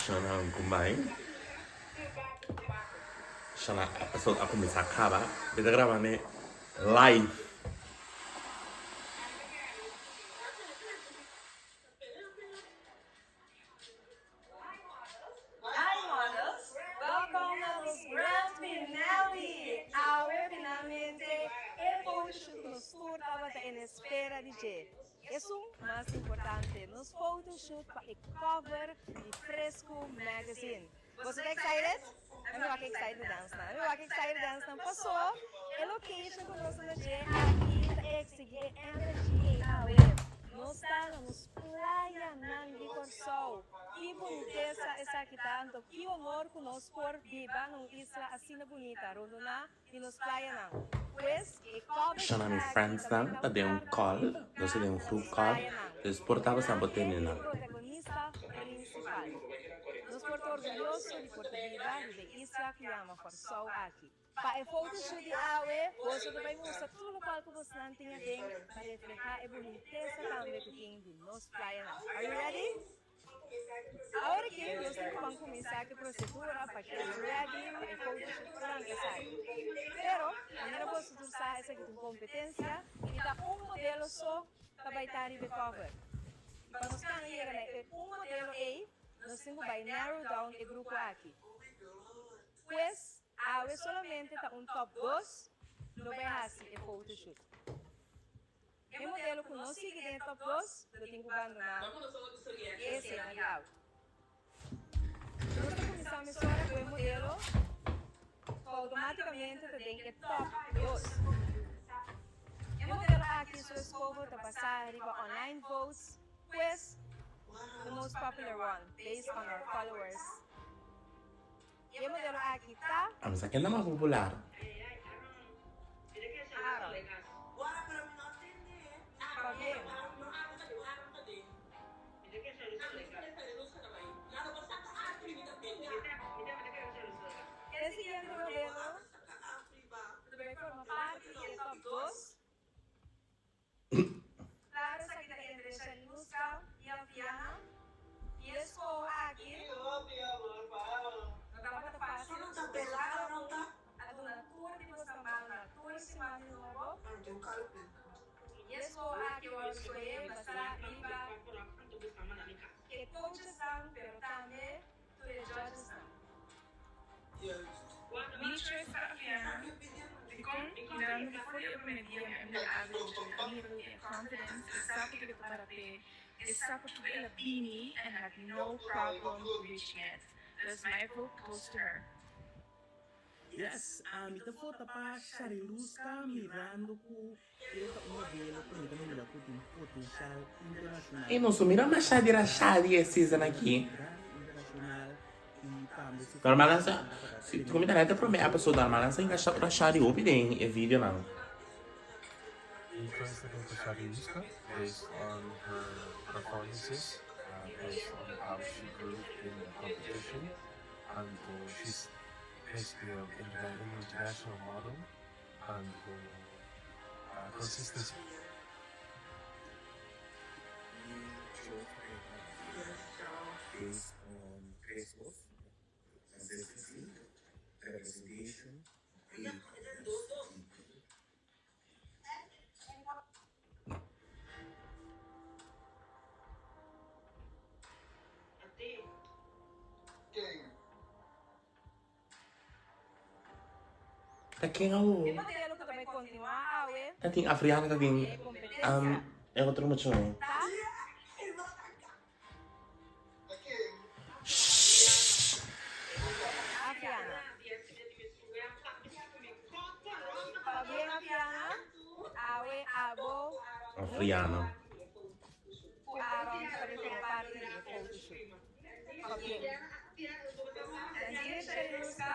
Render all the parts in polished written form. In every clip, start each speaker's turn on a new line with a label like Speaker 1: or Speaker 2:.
Speaker 1: Siya na ang kumain. Siya na episode ako misakaba. Kita graba ni live.
Speaker 2: Hi models! Welcome na los grand finale! Awe finalmente el photoshoot nos estaba en espera de je. Eso más importante, nos photoshoot para el cover de Fresco Magazine. Você tá excited? I'm not excited dance na. I'm not excited dance na. Passou. A location que nós estamos aqui está exigir energy awe. Nós estamos playa ng Licorsol. Que boniteza essa aqui tanto. Que honor que nós por viva numa isla assim bonita. Rondo na e nos playa nang. Pues,
Speaker 1: Siya na mi friends lang. Tadi yung call. Doon yung group call. Tapos portaba sa bote nila.
Speaker 2: Protagonista principal. Nos porta orgulhoso de Porto Viva e da isla que llama Corsol aqui. Para o photoshoot de Awe, você também mostra tudo o palco que você não tinha bem para reflejar a boniteza também que tem de nos praias. Are you ready? Agora que nós temos que começar a procedura para que eles ready para o photoshoot para começar. Pero, primeiro você usar essa aqui de competência e dá modelo só para estar de cover. E para nós chegar a modelo A, nós temos que narrow down o grupo aqui. Pues, Awe solamente está top 2, não vai fazer o photoshoot. O modelo que não sigue dentro top 2, eu tenho que abandonar esse legal. Nós começamos agora com o modelo, automaticamente tem o top 2. O modelo aqui, sua escova está passar arriba online votes, pues, the most popular one, based on our followers. E o modelo aqui está...
Speaker 1: Ang sakit na mapupular.
Speaker 2: El siguiente modelo também forma parte do top 2. Claro, essa aqui está entre Shaluska e Alfiana. E esse aqui... Não está fácil. Não pelado. A dona cura de você também, na cura se manda de novo. E esse aqui eu escolhi, passar riba. Que coaches estão, pero também tu de judges não.
Speaker 3: Nature sa Afiana, dando que fully upmediam en el average of amigo and confidence, está porque para pe, está porque ela bini and had no problem reaching it. Thus my vote goes to her.
Speaker 4: Yes, ita foto pa Shariluska mirando ku ito modelo ku ito nila ku tem potencial internacional.
Speaker 1: E não sumira mais chá de rachadi esse season aqui.
Speaker 4: Internacional e também
Speaker 1: Pero malansa, se tu comida neta pro meia pessoa da malansa encaixar rachadi opi den e vídeo não.
Speaker 5: We consider Shadiuska based on her performances, based on how she grew in the competition, and she's basically an international model, and consistency.
Speaker 4: based on Facebook, consistency, representation, and
Speaker 1: Taking
Speaker 2: O
Speaker 1: ako.
Speaker 2: modelo que também continua a Awe,
Speaker 1: Taking Afriana taking é outro mucho eh.
Speaker 2: tá? Afiana. Pabien Afiana, Awe, Abo,
Speaker 1: Afriana.
Speaker 2: Aaron, também como parte do photoshoot. Pabien. André Shaluska,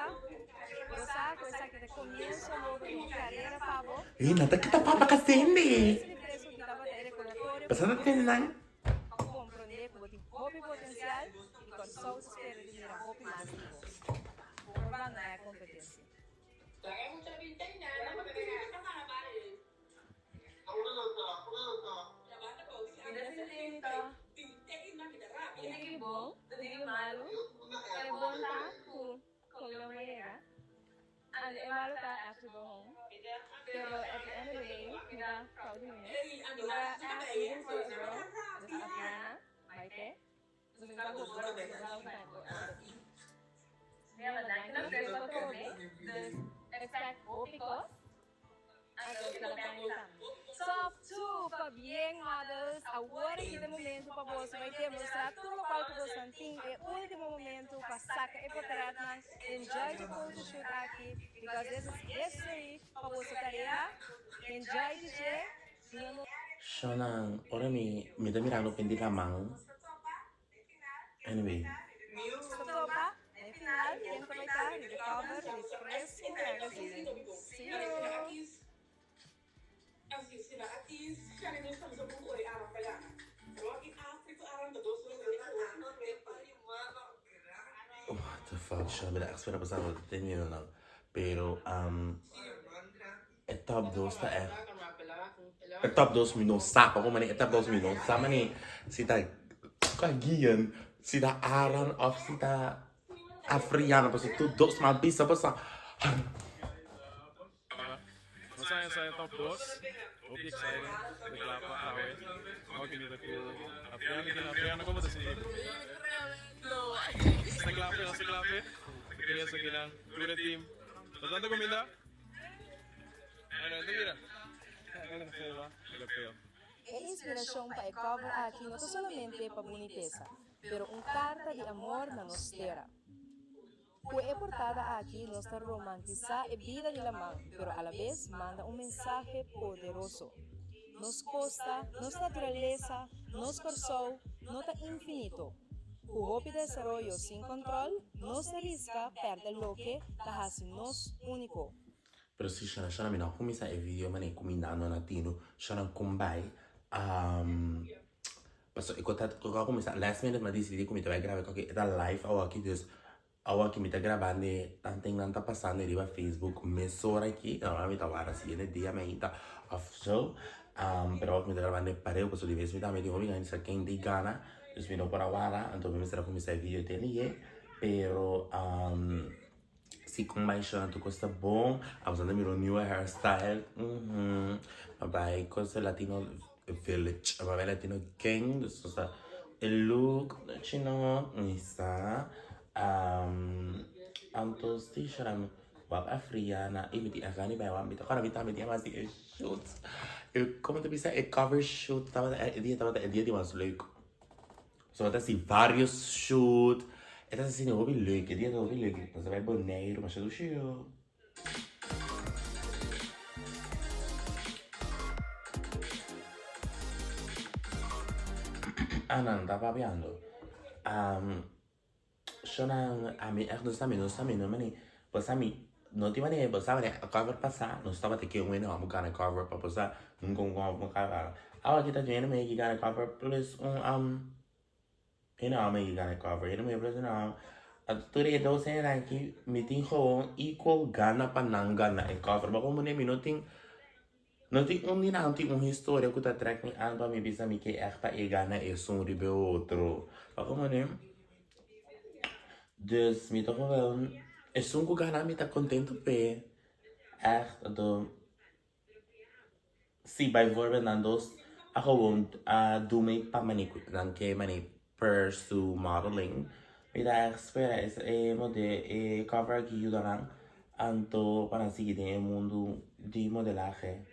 Speaker 2: Rosa, coisa que de comienzo novo de carreira, Pabo.
Speaker 1: Eh, nata kita papakasindi.
Speaker 2: Esse preço que estava a decoratório.
Speaker 1: Basta natin lang.
Speaker 2: Compreender que tem hobby potencial e com só espera de ter hobby máximo. Provando a competência. Nesse tempo, Ini bom, tadi malu, trabalho tá after go home. Pero at the end of the day, kita proud niya. Kita ask even for a girl, this Afriana, Maite. So kita go for a girl. Yeah, but like na Facebook ko, this expect opikos. Ano sila pangutan. Top 2 para bien models. Agora que momento para você vai demonstrar tudo o qual que você tem. É o último momento para sacar e para trás. Enjoy the photo shoot aqui. Because this is history para você tarefa. Enjoy the day.
Speaker 1: Siya nang, ora mi dami rano pendi lamang. Anyway.
Speaker 2: Sa topa, no final, quem também tá, recover, express, magazine. See you!
Speaker 1: What the fuck, siya bila expect pa sa ako, 10 million lang. Pero, top 2 ta top 2 minuto sapa ko man top 2 minuto sama ni sita kagian sita aran of sita Afriana pa sa dos mabisa pa sa
Speaker 5: Saya top 2. Oke, excited. Kelapa, awet. Mau kini aku. Afriana como te sientes? Seklape. Quería seguir lang. Pure team. Bastante comida. Ano, ito mira. Ano feo.
Speaker 2: É inspiração para a cover aqui não solamente para boniteza, pero carta de amor na nos terra. Fue portada aquí nuestra romantiza a vida de la mãe, pero a la vez manda un mensaje poderoso. Nos costa, nos naturaleza, nos corazón, nota infinito. O de desarrollo sin control nos arrisca perder lo que hace nos único.
Speaker 1: pero si siya na mina kumisa e video man e kuminano na tino siya nang kumbay paso ikotat ko kumisa last minute madisidi kumita vai grave ko ita live awa aqui dus awa que me tá gravando tanto não tá passando ali para Facebook mesora aqui não me tá agora se ele dia me tá off show pero me tá gravando pareu paso de vez me tá me digo obrigado se quem de gana dus me não para agora então me será começar vídeo dele pero si kung may siya na costa bom, abusando miro new hairstyle, mabay costa Latino village, mabay Latino gang, so sa el look, chino, isa, antos di siya na wap Afriana, imiti agani ba wap bito, karami tami di amasi shoot, como te pisa cover shoot, tama el dia di mas leuk, so mata si varios shoot. Esta assim não ouvi leuk, dia não ouvi leuk, mas vai boneiro, mas é do chill. Não tava vendo. Só não, a mim, não sabe, mani, você me, não tinha nem, você sabe, a cover passar, não estava até que um ano, vamos ganhar cover para passar, não vamos ganhar. Agora que tá dizendo, me que ganhar cover plus me ganhar cover, me plus today daw say na ki meeting ko equal gana pa nang gana e cover ba ko mo ne minuting noting na anting história ko ta track ni ano me bisa mi que pa e gana e som ribe outro ba ko mo ne dus mi to ko e som ko gana mi tá contento pe do si by Fernando's ako won't do me pa manikut nang ke mani pursue modeling. Mira, espera, es de cover que ayudarán anto para seguir en el mundo de modelaje.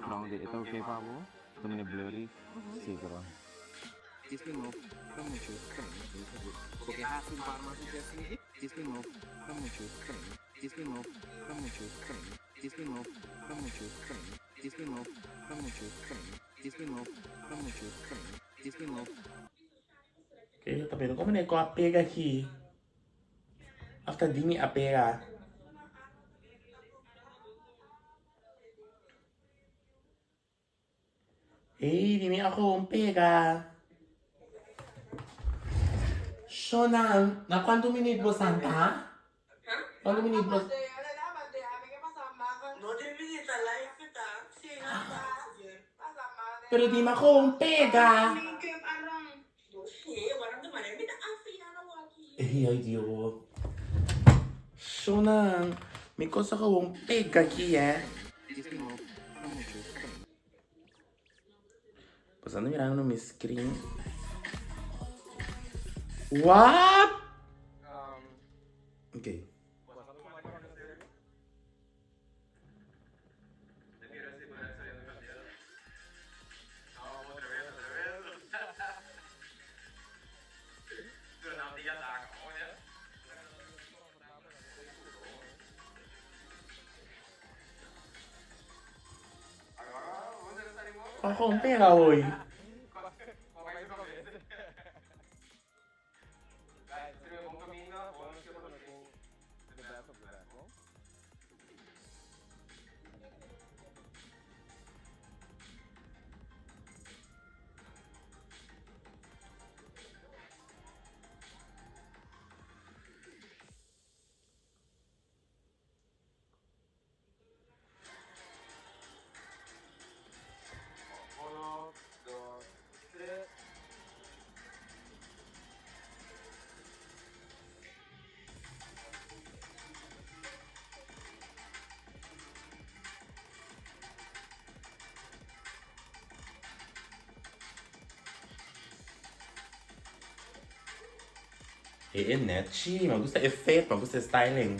Speaker 6: No, de ito okay pa mo? Ito may blurry? Siguro. Disney mo, kamucho, porque hace un par más de Disney. Disney mo, kamucho, Disney mo, kamucho, Disney mo, kamucho, Disney mo, kamucho, Disney mo, kamucho, Disney mo.
Speaker 1: Okay, tapi como ne ko apega aqui. After dimi apega. Hey, dimi ako pega. Shonan, na quanto minuto Santa? Quanto minuto? Pero di ako pega. Ay, Dios. Shonan, Mi cosa gewoon pega aqui,
Speaker 6: Disney no, não muito bem.
Speaker 1: Pues ando mirando mi screen. What? Okay. Ako, pera, oy. É netchy, me gusta efeito, me gusta styling.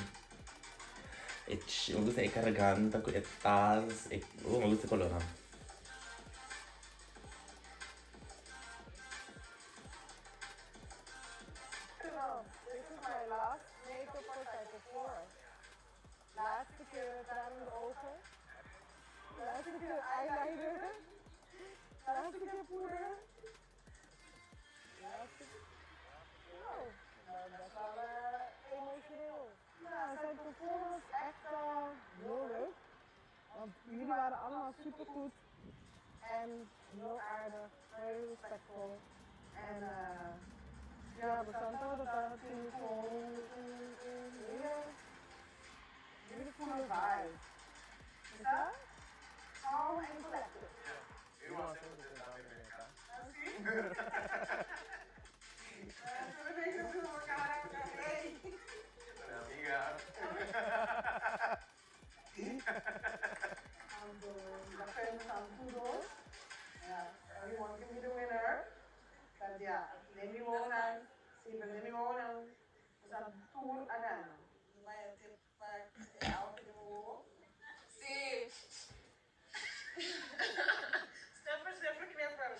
Speaker 1: Me gusta e carregante, com etas, me gusta color.
Speaker 2: This is my last makeup product before. Laatste keer tranen in de ogen. Laatste keer eyeliner. Laatste keer poeder. Laatste keer... Oh, dat is wel emotioneel. Ja, zijn performance echt heel leuk. Want jullie waren allemaal supergoed. En heel aardig, heel respectvol. En ja, de Santa dat daar natuurlijk gewoon een hele coole vibe. Is dat? Calm and collected. La prensa todos. Everyone can be the winner. But yeah, Demi Mona, Steven Demi Mona, sa tour agano.
Speaker 3: Sim. Sempre knipper.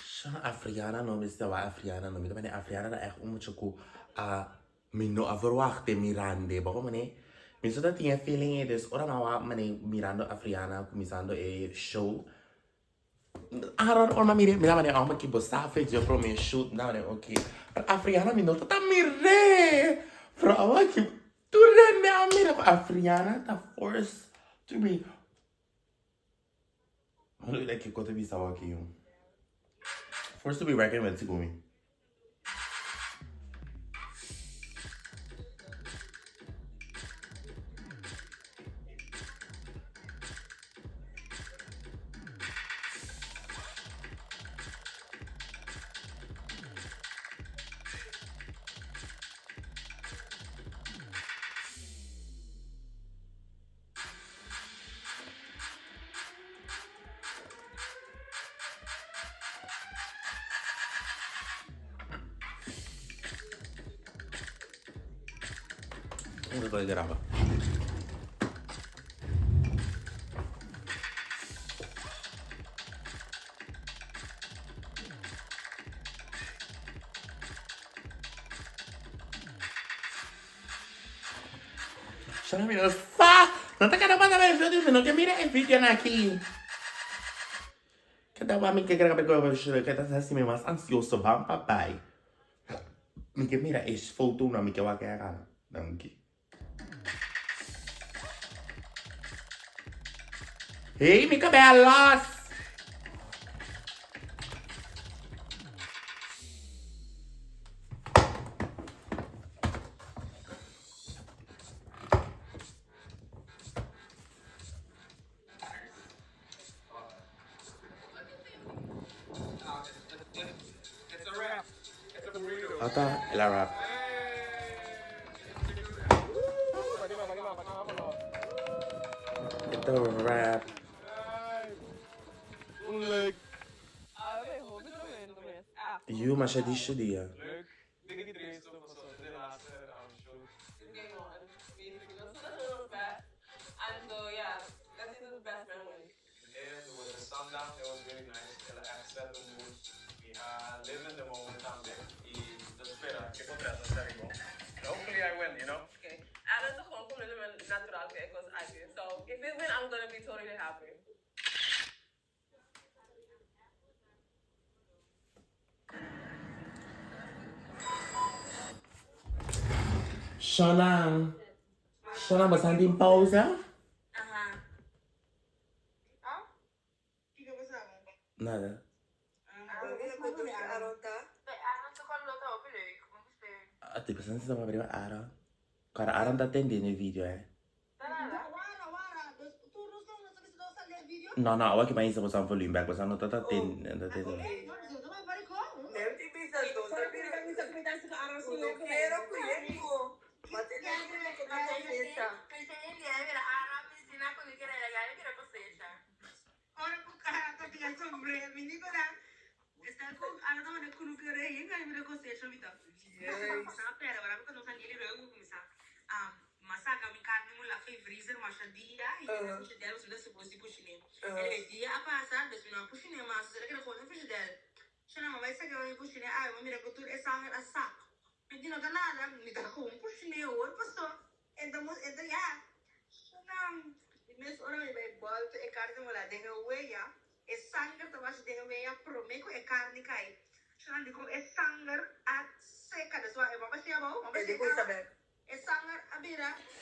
Speaker 1: Siya Afriana no, Mr. Wa Afriana no. Mito man Afriana na echt umutso ko mino verwachte Miranda. Bako man minso da tinha feeling dus ora mawa man Miranda Afriana kumisando show. Aron or mamire mira man ang makibosta video pro me shoot na man okay. But Afriana mino tata mire. Pro awa ki turre me amira Afriana ta force to be. Ano like ko to be sawa ki yung. Forced to be reckoned with Sigumi. Udah belajar apa? Siya mira sa! Nanti ka naman naman video mo que mira el video na aqui. Cada homem que grava com a gente, cada assim me mais ansioso bam papai. Me que mira esse foto na me que vai querer. Danke. Hey, mica bellas!
Speaker 5: It's a wrap. It's a burrito.
Speaker 1: Ata, ela rap.
Speaker 5: Pwede ba
Speaker 1: the rap.
Speaker 5: Leuk.
Speaker 1: You, mas é disso dia.
Speaker 5: Leuk. Dingen die erin stoppen, zo. De laatste shoot. And with the sundown, it was really nice. Ela set the mood. Living in the moment también. Y te espera, que contrato está rico. Hopefully I win, you know?
Speaker 7: Aaron is gewoon completely natural because I did. So if it win, I'm gonna be totally happy.
Speaker 1: Shonang, basta din pausa? Nada. Tipo, você não se chama prima Ara. Cara, Ara tá atendendo o vídeo, é? Não, agora que mais você volume back, você não tá atendendo.
Speaker 8: Masaka mikani mula fai freezer mashadia e na puxa dela você deve supor se puxine. Ele dia a passar, depois não puxine mas você quer coisa puxa dela. Chama mas vai sair vai puxine ah eu mira que tudo é sangue a saco. Me não dá nada, me dá com puxine o passou. Então já. Não, mesmo hora me vai volta e carne mula de hueya. É sangue que vai de hueya prometo é carne cai. Chama de com é sangue a seca da sua é uma baixia bom, uma baixia.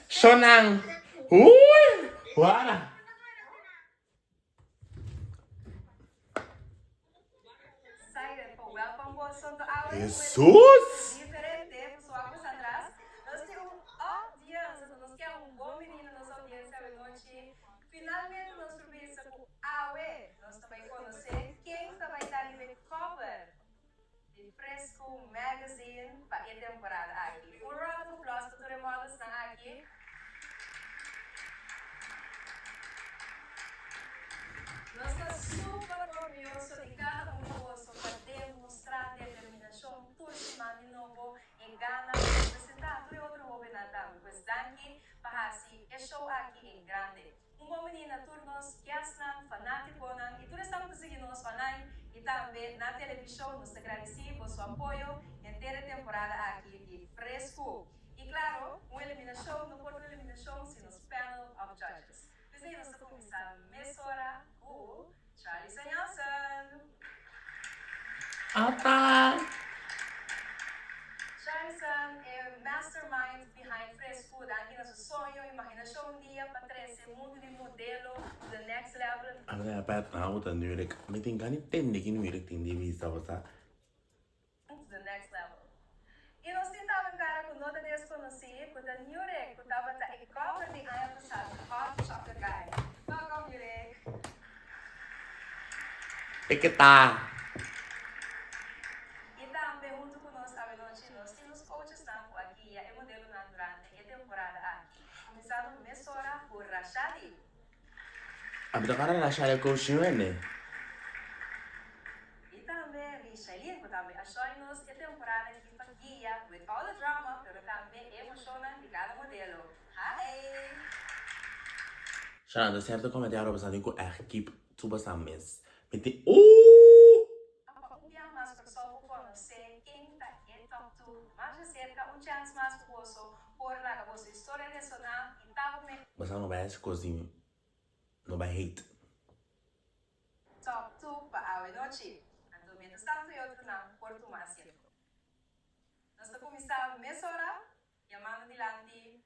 Speaker 1: Shonang! Ui! Wara! Jesus!
Speaker 2: Diferente, pessoal, mais atrás. Nós temos audiência, nós queremos um bom menino na audiência da noite. Finalmente, nós subimos com Awe. Nós também conhecemos quem vai estar em cover de Fresco Magazine para a temporada aqui. Um round of applause para todo mundo que está aqui. Nós estamos super orgulhosos de cada um de vocês para demonstrar determinação por cima de novo em Ghana, representar todo outro governação. Pois daqui para si, é show aqui em grande. Bom menino, turnos, Kiasnan, fanático, e todos estamos conseguindo nos fanáticos e também na televisão. Nos agradecemos por seu apoio em toda temporada aqui de Fresco. E claro, uma eliminação, não pode eliminação sem os panel of judges. Pois aí, nós estamos começando a mesora com Charlie Sanyasan. Charlie é o mastermind behind Fresco. Aqui nosso sonho, imaginação dia para trazer mundo de modelo the next level.
Speaker 1: Agora, pat na outra nurik. Me tem que entender que nurik tem de vista, você.
Speaker 2: The next level. E nós tentávamos cara com nota desconhecida, com a Nurek, que estava em cover de ano passado, Hot Chocolate Guy. Welcome, Nurek.
Speaker 1: É que tá.
Speaker 2: E também, junto conosco, nós temos coaches aqui, é modelo durante a temporada aqui. Começando com Messora por Rashadi.
Speaker 1: Abda cara na chave coach, né?
Speaker 2: E também, Richelin, que também achou-nos a temporada que foi guia, with all the drama, pero também emocionante de cada modelo. Hi!
Speaker 1: Shana, de certo como é a roupa com a equipe tuba sames. Me tem
Speaker 2: Um dia mais para só conhecer quem está em top 2, mais de cerca, chance mais para você, por lá, a sua história nacional e também.
Speaker 1: Você não vai cozinhar, não vai hate.
Speaker 2: Top 2 para a noite. Então, mientras tanto, eu estou na Porto Máximo. Nós estamos começando a mesora, chamando de Landi.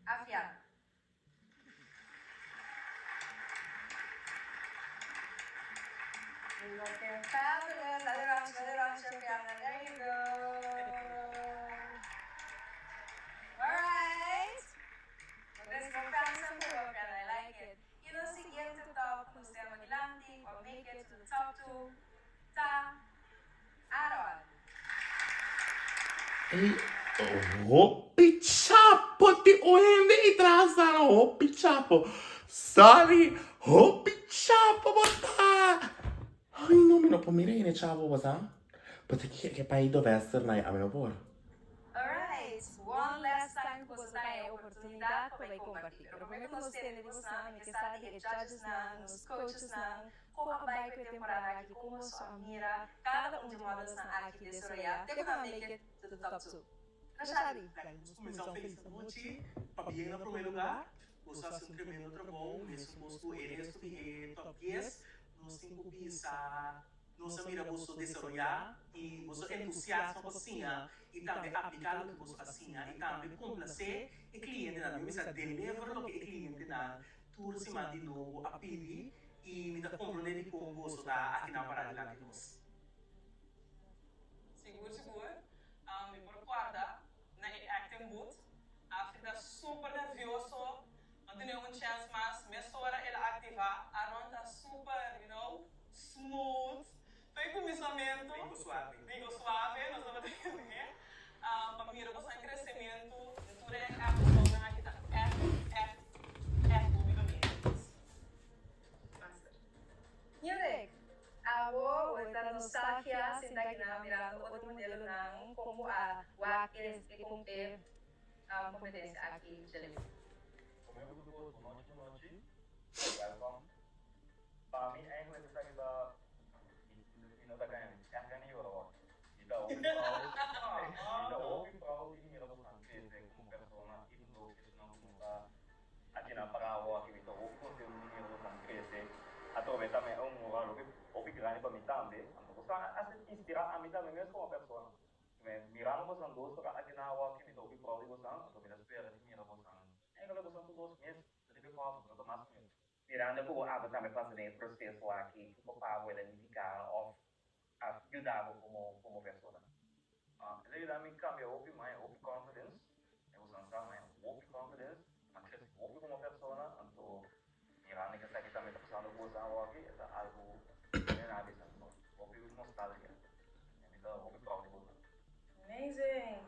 Speaker 2: Afiada. Looking fabulous. Let it run, Afiada. There you go. Alright. This is fantastic work and I like it. E no seguinte top, nos temos Landi, or make it to the top 2, Ta Aaron.
Speaker 1: Hopi chapo, ti oende itrasa no hopi chapo. Sorry, hopi chapo, bota. Ai, não, não, por mim, né, chavo, bota. Bota que país do Western, né, a meu por.
Speaker 2: Alright, one last time que você tem a oportunidade para compartilhar. Pero primeiro nós temos de você, que sabe que judges não, os coaches não, como a bike a temporada aqui, como você mira, cada de modas na aqui de Soraya, tem como make it to the top 2. Rachari.
Speaker 4: Vamos começar feliz da noite. Fabiana, em primeiro lugar. Você faz um tremendo trabalho. Nesse posto, ele é top 10. Nos 5 bisa, nos mira você desarrollar e você entusiasma assim, e também aplicar o que você assim, e também complacer o cliente na mesa, deliver o que o cliente na tudo se manda de novo a pedir e me dá compreender como você está aqui na parada lá de nós.
Speaker 7: Seguro. Me preparada na acting booth. Fica super nervioso. Não tenho chance, mas minha hora ela ativa. A ronda super, smooth. Tem começamento.
Speaker 4: Bem suave.
Speaker 7: Nós vamos ter que ver. Para mim, você em crescimento. Tudo é a pessoa aqui está.
Speaker 2: Yurek, abo esta nostalgia sinta que na mirando outro modelo não como a WAC e como competência aqui em Chile.
Speaker 5: Como grupo noite. Welcome. Para mim é necessário da da ganhar. É ganhar euro. Então, o prova de mira você como pessoa e do que não muda aqui na Paraguai que então o conteúdo de mira você cresce. Através também é moral que o grande para mim também. Então você assim inspirar a mim também mesmo como pessoa. Mirando você andou para aqui na Paraguai que então o prova de você, então me espera de mira você. É que você tudo os meses, deve falar para mais meses. Mirando como a também faz o processo aqui, que o papo é indicar of ajudar como pessoa. Ele dá me cambia o mais o confidence, eu uso mais o confidence, accesso o como pessoa, então mirando que está também passando por algo aqui, é algo que é nada disso, o que nostalgia. Então o que pode mudar.
Speaker 2: Amazing.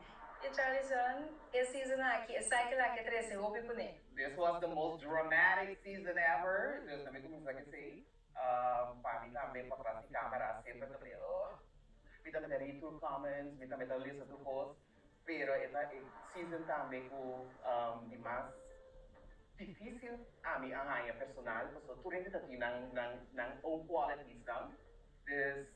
Speaker 2: E Charlison, esse season aqui, esse cycle aqui é 13, o que pune.
Speaker 6: This was the most dramatic season ever. Just let me do like I say. Para mim também para trás de câmera sempre também. Me também read through comments, me também listen to posts. Pero esta season também com de mais difícil a mim arranha personal, porque tu ainda aqui nang own quality stuff. This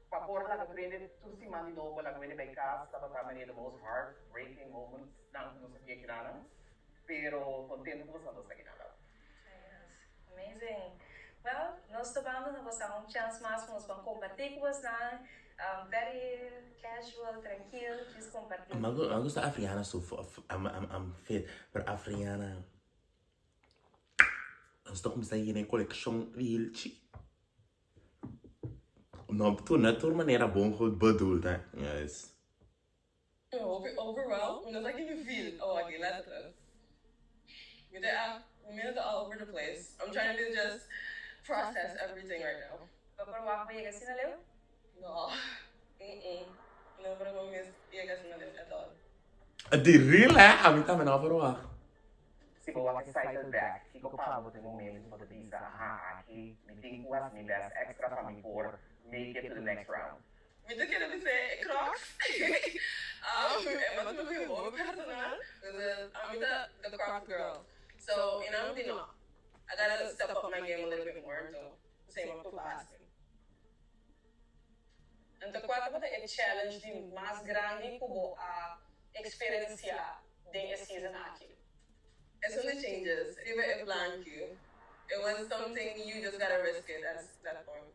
Speaker 6: para por lá que prende tu se manda novo lá que vem bem casa, estava também the most heartbreaking moments não sei que nada. Pero contento com você aqui nada.
Speaker 2: Amazing. Well, nós tomamos na vossa chance mais para nós compartilhar com vocês, very casual, tranquilo, just compartilhar.
Speaker 1: Eu gosto da africana, I'm fit, mas africana. Eu estou começando a ir na coleção de chique. Não, tu na tua maneira bom que bedoeld, né? Yes.
Speaker 7: Overwhelmed, omdat ik niet feel. Oh, okay, letterlijk. We're all over the place. I'm trying to just process everything right now.
Speaker 2: Para walk by you na leu?
Speaker 7: No. No, pero no me llega a nada at all.
Speaker 1: De real, a mim também não vai lá.
Speaker 6: Se você excited back, fico para você momento para dizer, aqui, me tem duas milhas extra para mim por make it to the next round.
Speaker 7: Me do que dizer Crocs. É mais do que o personal. I'm the Crocs girl. So, I'm I gotta step up my game a little bit more. So, same up fast. And the quarta é challenge de mais grande que eu experienciar desse season aqui. As soon as changes, even if blank you, it was something you just gotta risk it at that point.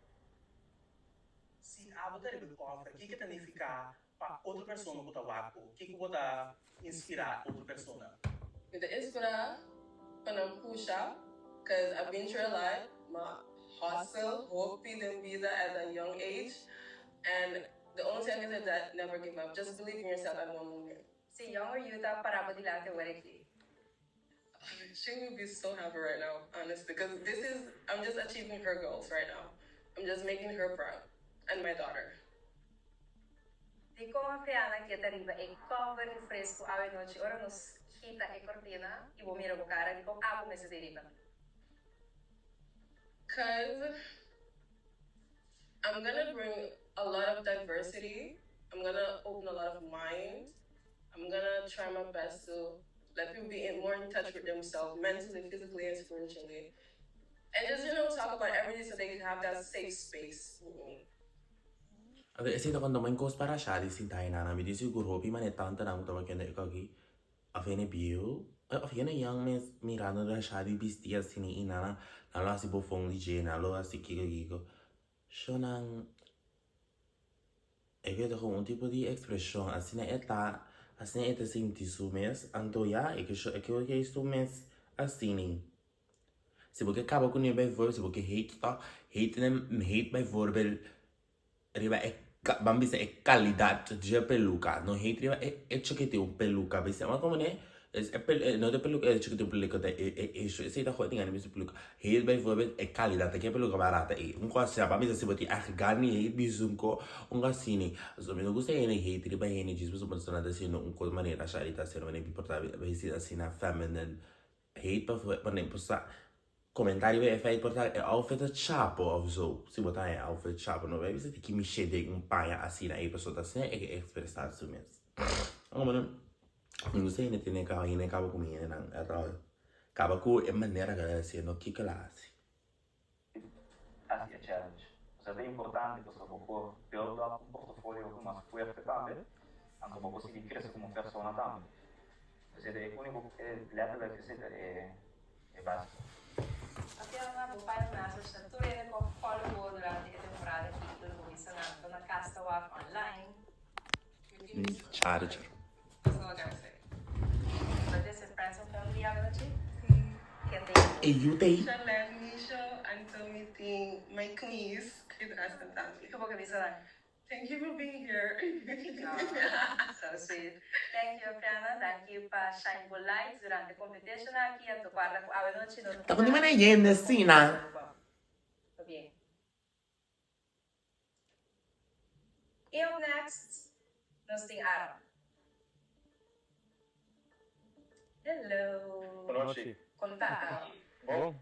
Speaker 4: Se a você ele cofre, o que tem que ficar para outra pessoa botar waco? O que botar inspirar outra pessoa?
Speaker 7: The inspira para push up, because I've been through a lot. My hustle, hoping and visa at a young age, and the only thing is that never give up. Just believe in yourself at one moment.
Speaker 2: Se younger you tá para de lá te aqui.
Speaker 7: She would be so happy right now, honestly, because I'm just achieving her goals right now. I'm just making her proud, and my daughter.
Speaker 2: Di como a piana que arriba e cover fresco a noite, ora nos quita e cortina e vou mirar o cara, digo, vou me deriva.
Speaker 7: Because I'm gonna bring a lot of diversity. I'm gonna open a lot of minds. I'm gonna try my best to let people be more in touch with themselves, mentally, physically, and spiritually. And just, talk about everything so they can have that safe space with me.
Speaker 1: Allora, secondo me in para shadi sin tayo na namin di siguro pi man tanta na mutawa kaya ikagi afene bio afene yang mes mirando da shadi bistia sini inana nalo si bofong di jena lo si kiko shonang e vedo come un tipo di expression asine eta sinti su mes anto ya e che sto mes asini se porque acaba com o bijvoorbeeld se porque hate bijvoorbeeld riba bambi se qualidad de peluca no hate riba ciò che te un peluca bisa ma come ne no de peluca ciò che te un peluca e se da gewoon dingen met peluca hate bijvoorbeeld qualidad che peluca barata e un qua se bambi se boti gani hate bizunko un gasini so me no gusta ene hate riba ene jis so persona da sino un co maniera sharita se non ne portare vesi da sina feminine hate per ne possa comentarii pe fai portare outfit chapo of zo. Si botai outfit chapo, no vei se mi scende un paia asina e posso da se e che expressar su mes. Allora, non sei ne tiene cavo come ne allora cavo cu in maniera che sia no chi classi.
Speaker 5: Así es challenge. O sea, es importante que se pueda build un portafolio más fuerte también, aunque como conseguir crecer como persona también. O sea, el único letterlijk is het básico.
Speaker 2: Abbiamo un naso stature con follow durante le temporate che lo visionando na casta walk online.
Speaker 1: Charger.
Speaker 7: That's all I gotta say.
Speaker 2: But this is friends and family agora que
Speaker 1: E you te
Speaker 7: Shalom, Nisha, until meeting my queens, Chris Aston.
Speaker 2: Como que visionando.
Speaker 7: Thank you for being here.
Speaker 2: So sweet. Thank you, Fiana. Thank you for shining your light durante a competition aqui. A tu guarda com a noite no.
Speaker 1: Tá com dimana yende sina.
Speaker 2: Tá bem. E up next, nós temos Aaron. Hello.
Speaker 9: Boa noite.
Speaker 2: Conta.
Speaker 9: Bom,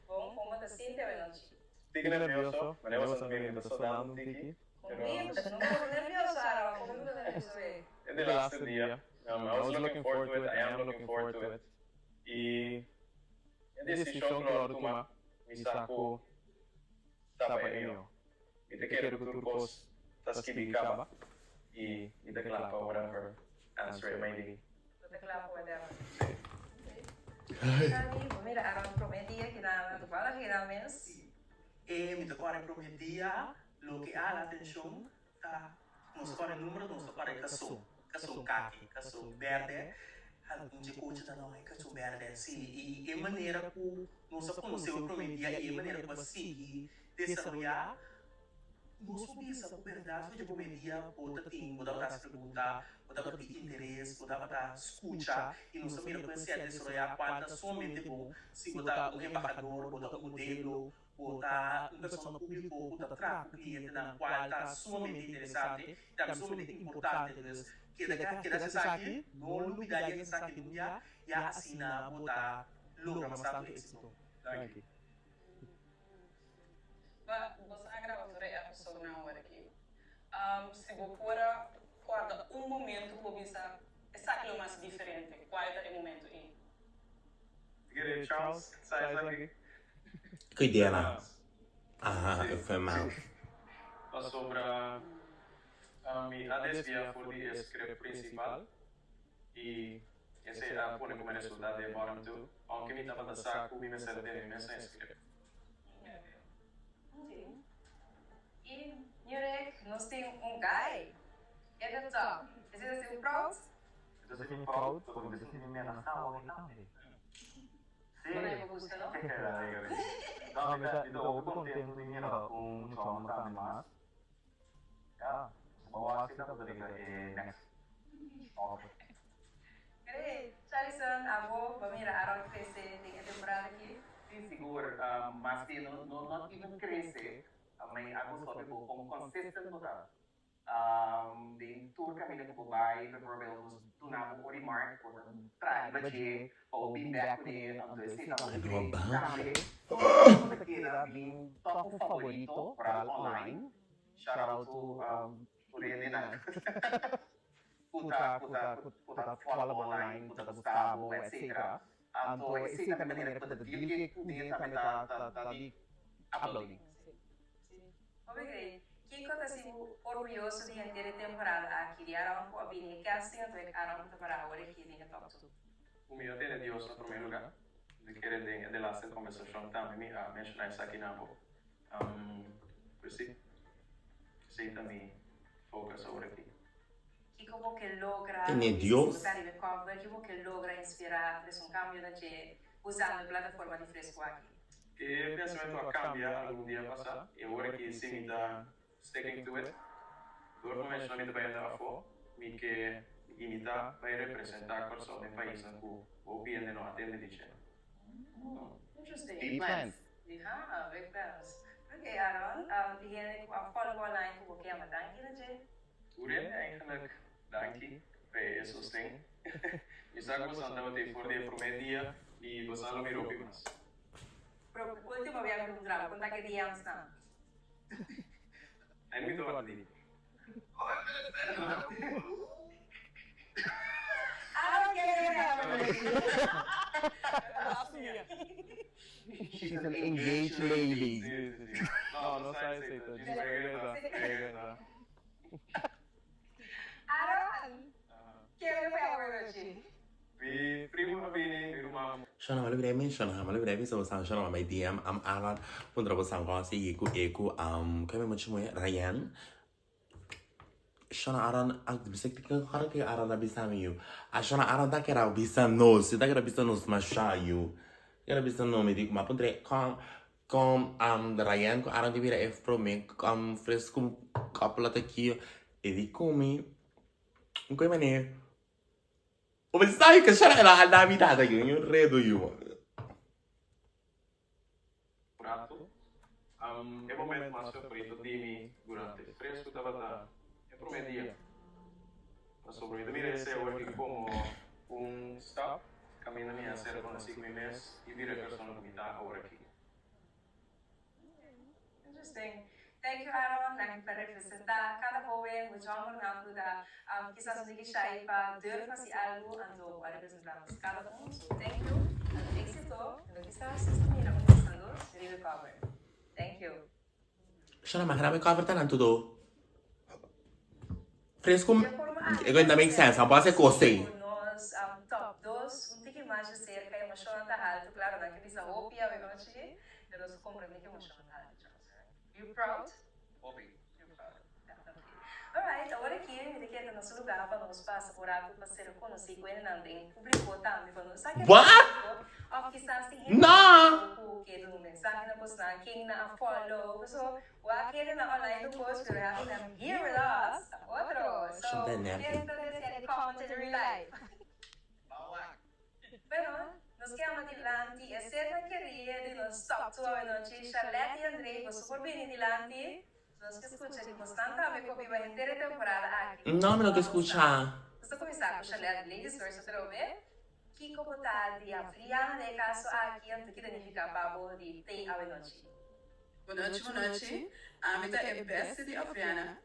Speaker 2: Bom, como te sientes boa noite?
Speaker 9: fico nervioso, mas eu sou bem estudando aqui.
Speaker 2: Comigo, você não ficou nervioso, Aaron? Como que nervioso é?
Speaker 9: É the last dia. I was looking forward to it, I am looking forward to it. E a decisão que eu tomar, me sacou tapa eu. E te quero que turcos tas kibikaba e te clapa whatever answer it may be.
Speaker 2: Te clapo, whatever. Amigo, mira, Aaron prometía que nada, tu fala que era menos.
Speaker 4: Mi tocare prometia lo che ha l'attenzione non so fare il numero, non so fare il casso cacchi, casso verde, un coach da noi, casso verde, sì, e maniera che non so conoscere il prometia e maniera che si desarrollar não sabia essa verdade de comedia, ou da tem, ou da para se perguntar, ou da para ter interesse, ou da para escutar, e não sabia conhecer a desarrollar quanto somente bom, se botar um embaixador, ou da um modelo, ou da uma pessoa pública, ou da trago cliente na qual está somente interessante, está somente importante, que da se aqui, não novidade que se aqui no dia, e assim na botar logra bastante êxito.
Speaker 9: Thank you.
Speaker 7: Você é gravadora e a pessoa não era aqui. Se você for guarda momento que você é aquilo mais diferente, qual é o momento aí?
Speaker 9: Get Charles, sai aqui.
Speaker 1: Que ideia lá? Ah, foi mal.
Speaker 9: Sobre a desvia foi o script principal e esse era por como resultado de bottom 2, aunque me estava da saco, me serve de mesa script.
Speaker 2: E, Nurek, nós temos guy. É da top. Esse é seu proud?
Speaker 5: Então você fica proud, quando você se vê na sala também.
Speaker 2: Não é busca, não?
Speaker 5: Não, mas estou contente de ir chama também, mas já, bawa kita betul next.
Speaker 2: Great. Charison, abo, pamira araw cresce de temporada aqui.
Speaker 4: Sim, seguro, mas não even cresce. May agus ko po kung consistent mo ta.
Speaker 6: Den tour kami nagpapabay, bijvoorbeeld toen na po die markt voor een try budget, o feedback ko din, ang sita ko
Speaker 1: Ano ba?
Speaker 6: nakikita being top ko favorito para online. Shout out to Rene na puta follow online, puta Gustavo, etc. Anto isi kami nagpunta dilgit din kami tadi uploading.
Speaker 2: Ok, Kiko está assim orgulhoso de ter a temporada aqui de Arão com a Bini Casting, então é Arão temporada agora aqui de Top 2.
Speaker 5: Humilde de Dios en primer lugar. De querer de la conversación también a mencionar isso aqui na boca. Pues sí. Sí, também focus sobre aqui.
Speaker 2: Kiko porque logra
Speaker 1: Quem é Deus?
Speaker 2: Kiko que logra inspirar um cambio de usando a plataforma de fresco aqui.
Speaker 5: E pensamento a cambiar algum dia passar. E agora que sim está sticking to it. Door convencionamento vai andar fora. Me que imitar vai representar a pessoa do país na que o bien não atende de gente.
Speaker 2: Interesting.
Speaker 6: Big plans.
Speaker 2: Ja, big plans. Oké, Aaron, begin a follow online com o que é uma dank in de.
Speaker 5: Toeren eigenlijk, dankie. Bij esos ding. Je zag ons aan dat we voor de promedia e we zullen weer op ons.
Speaker 2: Pro último vez que encontramos, conta que días não.
Speaker 5: En muito wat die.
Speaker 2: Aaron
Speaker 6: She's an engaged lady.
Speaker 9: No sai aceito. Regresa.
Speaker 2: Aaron, que me foi agora hoje?
Speaker 5: Prima bine, rumah.
Speaker 1: Shana malu bremi, shana malu bremi, so shana my DM, Alan, pundra bo sangwa si eku, kami mo chimo Ryan. Shana Aran, bisek tikan kara ke Aran na bisa miu. Shana Aran da kera bisa nos, da kera bisa nos mashayu. Kera bisa no me digo, ma pundre com Ryan com Aran de vira F pro me fresco couple aqui e di come in quei maniere. O pensai che c'era la vita che io credo io.
Speaker 5: Prato. É momento mais favorito de mim durante fresco da batata. É promedia. Mas sobre isso, mira esse hoje como stop, caminho na minha série com 5 meses e vira a pessoa que está agora aqui.
Speaker 2: Interesting. Thank you, Aaron, para representar cada joven, muito amor da quizás não diga aí para dar fazer algo ando para representarmos cada um. So, thank you. Éxito. No que está assistindo, começando, River Cover. Thank you.
Speaker 1: Shana mahrame cover tanan tudo. Fresco. Ego ainda make sense, não pode ser cosei.
Speaker 2: Nós top 2, tique mais de cerca, emoção tá alto, claro, na que bisa roupa, eu não sei, eu não compreendo que emoção tá alto. You proud? You're proud. Alright, agora aqui, me queda no nosso lugar para nós passar por algo para ser conhecido e não publicou também para nós.
Speaker 1: What?
Speaker 2: Ou quizás tem
Speaker 1: Não!
Speaker 2: que no mensagem na postar, quem na follow, so, o aquele na online do post, we have them here with us. Outro. So, querem trazer comment in real life. Pero, nos quedamos adelante, é certo que queria de nós top 2 a noite, Charlotte e André, vou super bem adelante. Nós que escutamos constantemente com a inteira temporada aqui.
Speaker 1: Não, me não que escuchar.
Speaker 2: Vamos começar com Charlotte, ladies first, outra vez. Que como tá de Afriana, né, caso aqui, antes que danificar para de ter a noite.
Speaker 7: Boa noite. A minha é best de Afriana.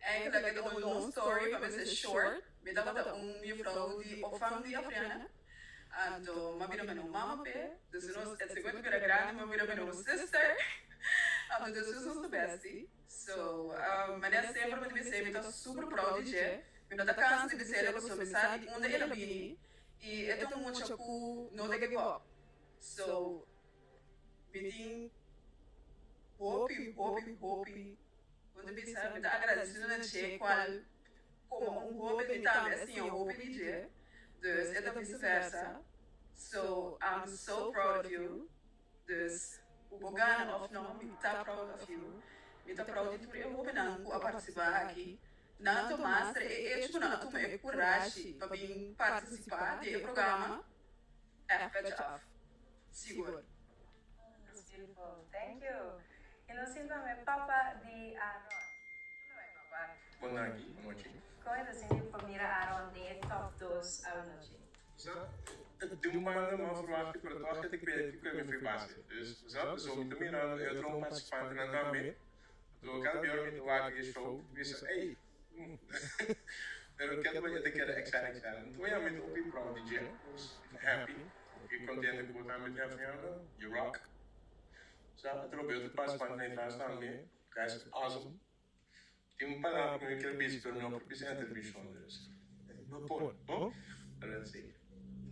Speaker 7: Eigenlijk heb ik een long story, maar het is short. Ik dacht dat mevrouw die opvang die Afriana. En maar weer mijn mama pe. Dus het is goed weer grande, maar weer mijn sister. En dus is onze bestie. So, maar net sempre met você, ik ben super proud de je. Ik ben dat kans de você, eu sou mensagem onde ela bini. E é tão muito cool, não de give up. So, bidding, hope. Quando pensar, me dá agradecendo a Tchê, qual, como hope de também, assim, hope de Tchê. Dus, é da vice-versa. So, I'm so proud of you. Dus, o Bogana of não, me tá proud of you. Me tá proud de tudo, eu vou penando a participar aqui. Nato Master, eu não tomei coragem para vir participar do programa. FHF. Seguro.
Speaker 2: That's beautiful. Thank you. E nós sempre Papa de Aaron. Não é Papa.
Speaker 4: Bonaki, noite.
Speaker 2: Qual é assim a primeira Aaron de top 2 à noite?
Speaker 4: De uma maneira mais verwacht per dag dat ik weet ik me verbazen. Dus zo moet ik dan eu trouxe um participante na também. Do cada vez me doar que show, disse, ei. Eu quero ver que era exciting. Então eu me ouvi para o DJ, happy, e contente com o time de avião, you rock. Já trouxe outro participante na entrada também, guys, awesome. Tem palavra que eu quero ver não precisa entrevista, não pode, bom? Let's see.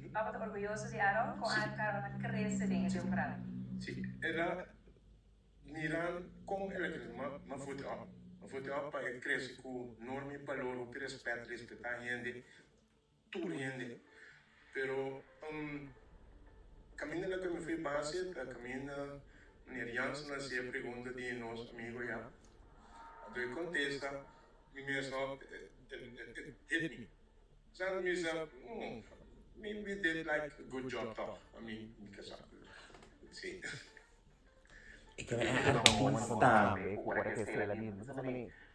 Speaker 2: Estava orgulhoso de Aaron com a cara na cresce dentro de prato.
Speaker 4: Sim, ela miran com ele uma foto para crescer com enorme valor, que respeitar gente, tudo gente. Pero caminho que me fui base, caminho meneer Jansen na zeer pergunta de nós amigo já. Então contesta, me mesmo hit me. Sabe me maybe did like a good job though. I mean, because sim.
Speaker 1: Ik heb echt staan.
Speaker 6: What I say like this.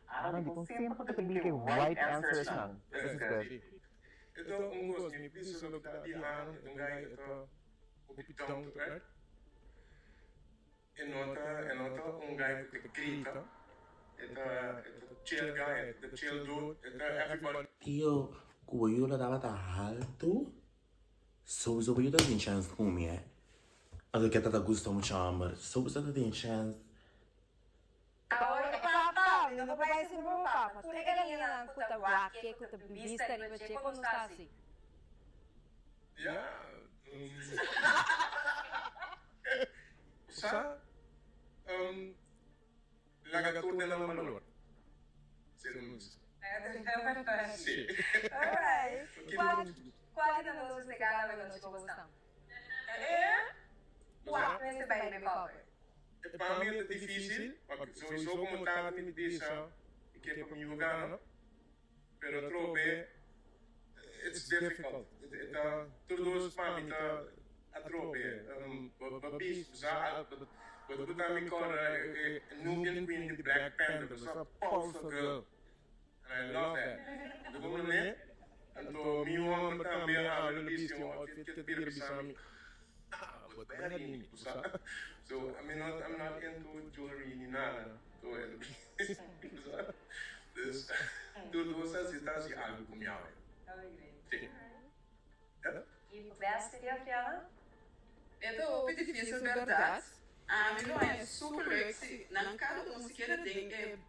Speaker 6: Ano di kung simple to bigay right answers lang. This is good.
Speaker 4: Ito ungos ni bisa lo tadi ang guy ito down to earth. Enota guy que grita. Ito chill guy, the chill dude, everybody.
Speaker 1: Tío, como yo lo daba tan alto, sowieso ben je dat geen chance voor me, hè? Als ik het dat gusto moet chamber, sowieso dat geen chance.
Speaker 2: Agora, papa, não vou papai ser bom papa. Tu é que ele não cuta guaque, cuta vista, ele vai ter como está assim.
Speaker 4: Ja. Sa? Lagatur de la malor. Sim.
Speaker 2: Alright. Qual de nós pegaram a noite gostão? Qual você vai me cover?
Speaker 4: Para mim é difícil, porque sowieso como está me disse, ik heb hem niet gedaan, pero trobe, it's difficult. Todos para mim a trobe, babis, za, but do that me call Nubian Queen, the Black Panther, was a powerful girl, and I love that. Do you know? Então, me amo também a religião, que te bisami. But bad in sabe? So I'm not into jewelry ni nada. Dus tudo você está se algo com minha. Sim.
Speaker 2: E o beste de Adriana?
Speaker 7: Это опыт дефиниция verdade. A mim não é super leuk. Na cada um se quer ter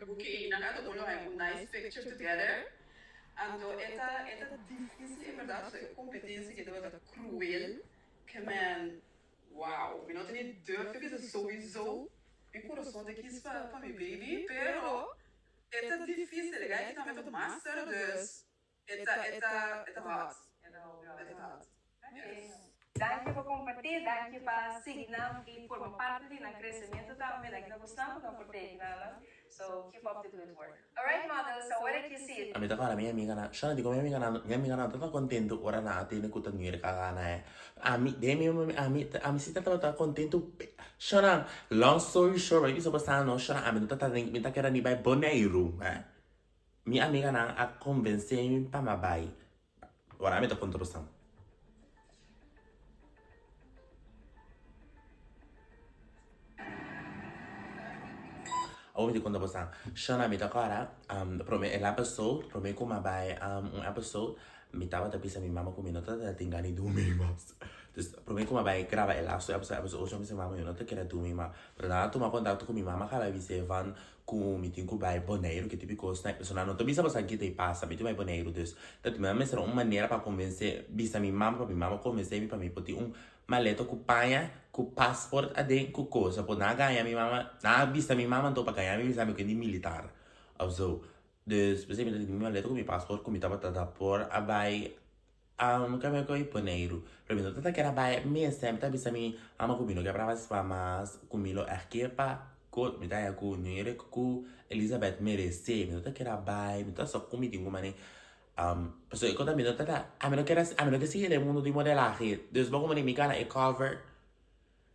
Speaker 7: porque na cada um é um nice picture together. Então é difícil, é verdade, a competência que deve estar cruel. Que man, wow, eu não tenho dúvida sowieso. Meu coração de quis para minha baby, pero é difícil, legal? Que também é master, dus é hard.
Speaker 2: Danke por compartilhar, danke por seguir e formar parte do crescimento também, que nós gostamos de compartilhar. So keep up the good work. Alright, model, so what did you see?
Speaker 1: A mí toca la mia amiga na, siya dico mia amiga na tata contento ora na ate ne kuta nyere kagana eh. A mí si tata contento. Siya long story short, right? Bisa basta no, siya a mí tata think mi takera ni bay boneiro, eh. Mi amiga na a convence mi pa mabay. Ora a mí ta controsam. Ouvi quando você chama me agora, prome el episode, prome como vai episode, me tava da pista minha mama comigo, tá da tingani do mas. Dus prome como vai gravar el episode, hoje me mama eu não te quero do mas, para dar tomar contato com minha mama, cara, vi se van com meeting com vai boneiro, que tipo coisa, pessoal não tô bisa você que te passa, me tu vai boneiro, dus, tá tu me será uma maneira para convencer, bisa minha mama convencer me para me poti maleta com panha, com passport adem com coisa, por na ganha minha mama, na vista minha mama tô para ganhar minha visa que é militar, also, dus, por exemplo, minha maleta com meu passport, com minha tabata por abai, kami ko iponeiro, para mim não tá que era bai, me sempre tá vista minha ama comigo que é para fazer mais comigo aqui para co, me tá com nere com Elizabeth merece, me não tá que era bai, me tá só comigo uma maneira so ik kon dat midden dat ameno que sigue el mundo de modelaje dus bago mani mikana e cover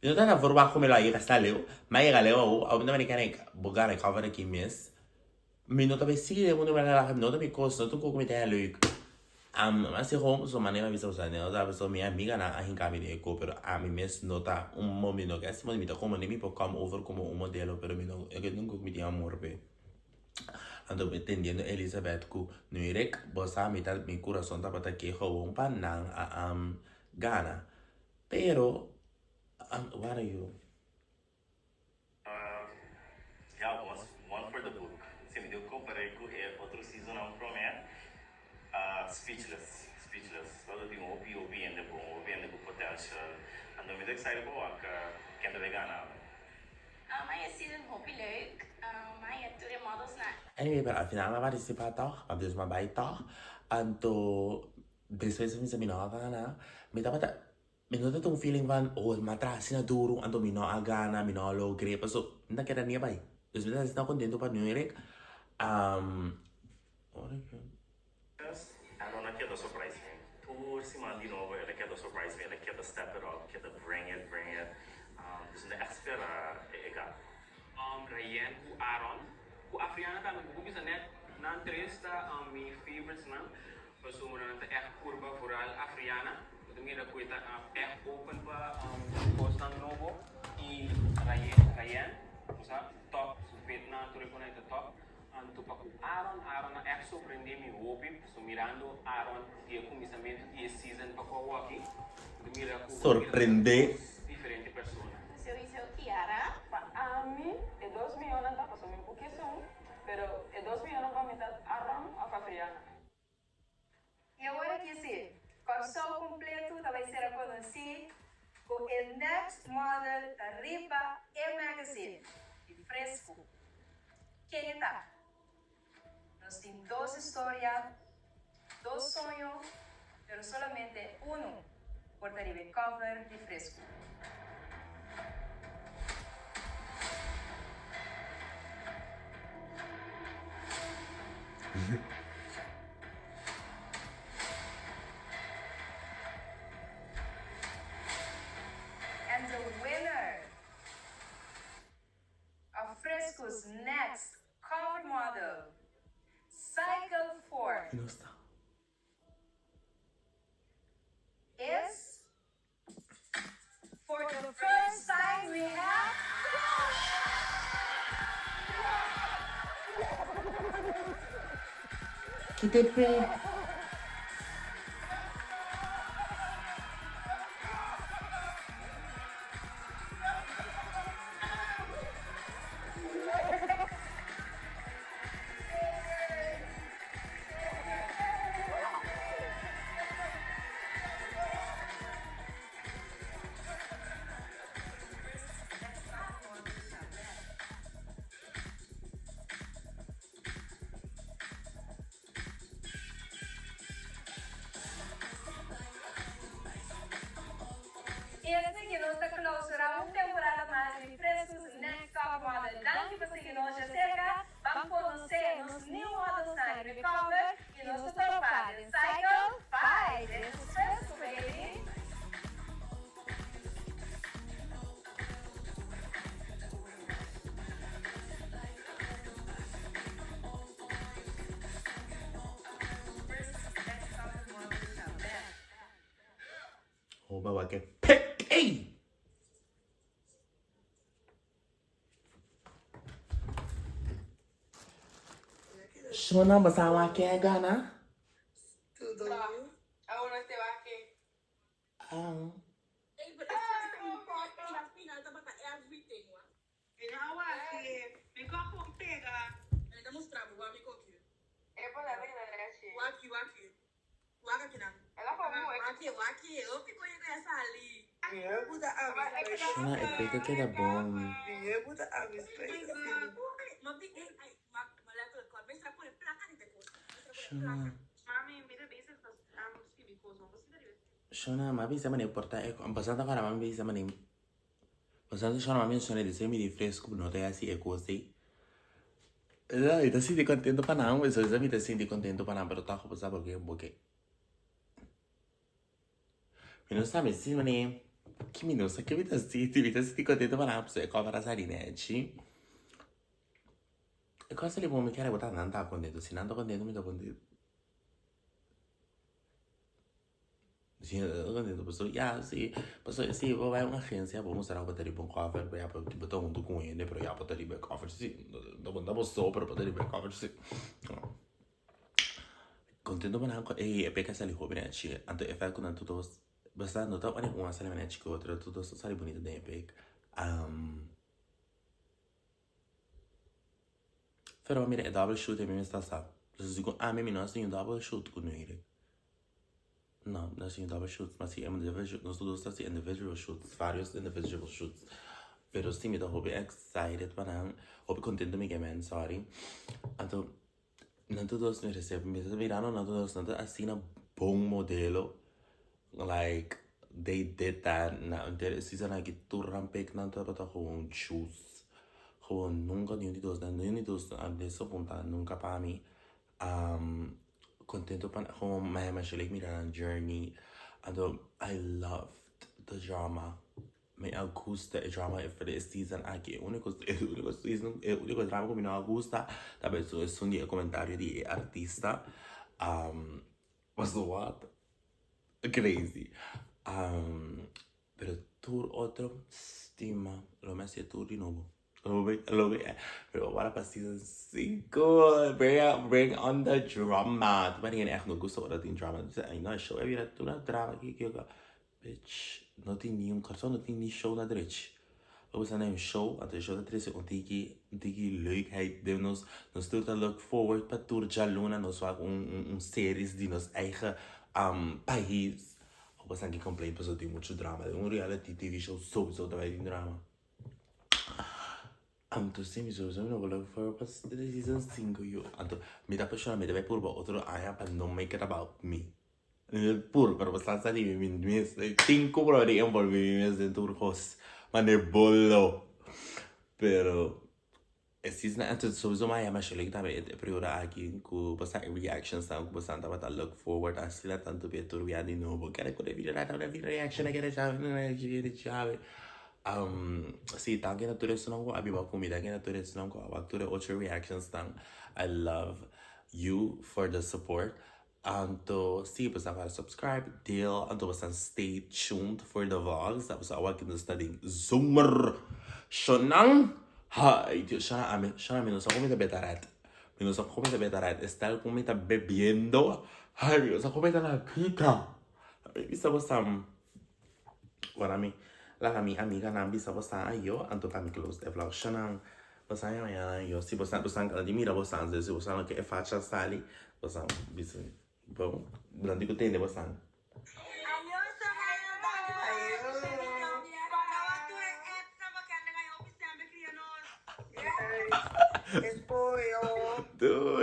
Speaker 1: yo tata forba como la llega hasta leo ma llega leo o no me kana bogana cover aqui mes Minuto bij zie je, moet je wel lachen, minuto bij kost, dat ook met heel leuk. Maar se gewoon zo maneira visa usando, o sea, so minha amiga na ahin kami de ko, pero a mí mes nota momento que es momento como ni mi po come over como un modelo, pero mi no, eu nunca me tinha amor pe. Ando entendiendo Elizabeth ku nuirek bosa mitad mi corazón tapata que gewoon pa nang gana. Pero what are you?
Speaker 5: Yeah, one for the book. Se me deu comparei com outro season não promete. Speechless. Todo tem opinião de bom, opinião de potential. And I'm excited about que anda vegana.
Speaker 8: Maar je ziet een hoopje leuk. Maar je doet de models naar.
Speaker 1: Anyway, pero al final me participa toch, maar dus maar bij toch. En to después me se me no gana, me tapata me nota un feeling van oh matras na duro, anto me no gana, me no lo grepa, so na queda ni bay. Dus me está contento para New York.
Speaker 5: I don't know que surprise me. Por cima de novo, ele quer surprise me, ele quer step it up, quer bring it. Dus de espera é egal.
Speaker 10: Ryan, ku Aaron, ku Afriana tá no Google net, na entrevista mi favorites na, pasumura na echt curva vooral Afriana, de mira ku ita echt open pa Costa Novo e Ryan, usa top, supet na tuloy ko na ito top. Anto pa ku Aaron na echt surpreende mi hopi, so mirando Aaron e começamento e season pa ko aqui, de mira ku
Speaker 1: sorprende
Speaker 10: diferente persona.
Speaker 8: Se eu disse o Kiara,
Speaker 7: A mí, el 2 millones está pasando un poquito, pero el 2 millones va a meter a Ram a Fabriana.
Speaker 2: E agora que sim, corso completo vai ser conhecido com o next model da Riba e Magazine, de fresco. Quem está? Nós temos 2 histórias, 2 sonhos, pero solamente uno por arriba cover de fresco. And the winner of Fresco's next cover model, Cycle 4,
Speaker 1: no está.
Speaker 2: is, for the first time we have,
Speaker 1: Que te pe.
Speaker 2: este que nos clausurará una temporada más de Fresco's Next Top Model. Danke por seguirnos de cerca. Vamos a conocer los new models na Recover y nuestro tropa de Cycle 5. This is Fresco, baby.
Speaker 1: Oh, bawa ke pick. Hey. Shona basawa ke gana?
Speaker 7: Tudo. Ahora este va aquí.
Speaker 1: Shona epeka ke da bom. Shona. Shona, mami sa mani porta basata para mami sa mani. Basata shona mami shona de semi di fresco no te así e così. Ahorita sí estoy contento para nada, eso es ahorita sí estoy contento para nada, pero está pasando porque mi non sa messi mani che mi non sa che vita sì contento para nada, pues è come para salineci. E cosa li può mi chiare con tanto contento? Se non contento mi sto contento. Sì, contento, posso, yeah, sì, posso, sì, vai a un'agenzia, poi sarà poter un cover, poi apro tipo todo mundo com ele, però ja poter ribe cover, sì, dopo sopra poter ribe cover, sì. Contento pa nanko, e peka sali ko binachi, anto e fa kun anto dos, basta no ta wani uma sali binachi ko, pero tu dos sali bonito de pek. Però mira, è double shoot e mi sta sa. Lo dico, mi non sei un double shoot con noi. No, non sei un double shoot, ma sì, è un individual shoot, non sto stati individual shoots, various individual shoots. Pero sì, mi da hobby excited, ma non, hobby contento mi che men, sorry. Anto, non tu dos mi recebi, mi sta mirando, non tu dos, non tu assina buon modelo. Like, they did that, na, der season like tu rampek, non tu pata gewoon shoes. Gewoon nunca ni dos, ni dos, adesso punta nunca pa mi. Contento pa gewoon mij maselijk me aan journey. And I loved the drama. Me gusta el drama for this season aquí. Único season, único drama que me no gusta. Tal vez es un comentario de artista. Was what? Crazy. Pero tour otro stima. Lo me hacía tour de nuevo. Lo ve, pero para para season 5, bring on the drama. Tu bent echt nog gusto dat in drama. Ay, no, show heb je dat toen drama gekeken. Bitch, not in nieuw cartoon, not in die show naar rich. We zijn een show, at de show dat is een tiki leukheid. Die nos doet een look forward, para tour jaluna, nos vaak een series die nos eigen país. We zijn geen complaint, pas die moet drama. Een reality TV show sowieso dat wij die drama. Anto sì, mi sono sempre volevo fare passare season 5 io. Anto mi da passione, mi deve pure otro aia per non make it about me. Pur per abbastanza di mi 5 però di un po' mi sento host. Ma ne bollo. Però e season anto sowieso mai ama shalik da me priora aqui com bastante reactions tá com bastante para look forward a sila tanto per via di nuovo. Che con le video reaction che chave. Sì, tanto naturalmente non abbiamo comida che naturalmente non ho fatto 8 reactions tang. I love you for the support. Anto, sì, basta fare subscribe, deal, anto basta stay tuned for the vlogs. Tapos awag kita studying Zoomer. Shonang, Dios, shana menos ako mita betarat. Menos ako mita betarat. Estar ko mita bebiendo. Dios, ako mita nakita. Bisa basta, la mi amiga nan bisa basta io, anto pa mi close the vlog. Shonang, basta io, si basta kada di mira basta, se basta che faccia sali, basta bisa. Bom, não digo tem basta.
Speaker 4: Spoil.
Speaker 1: Dude.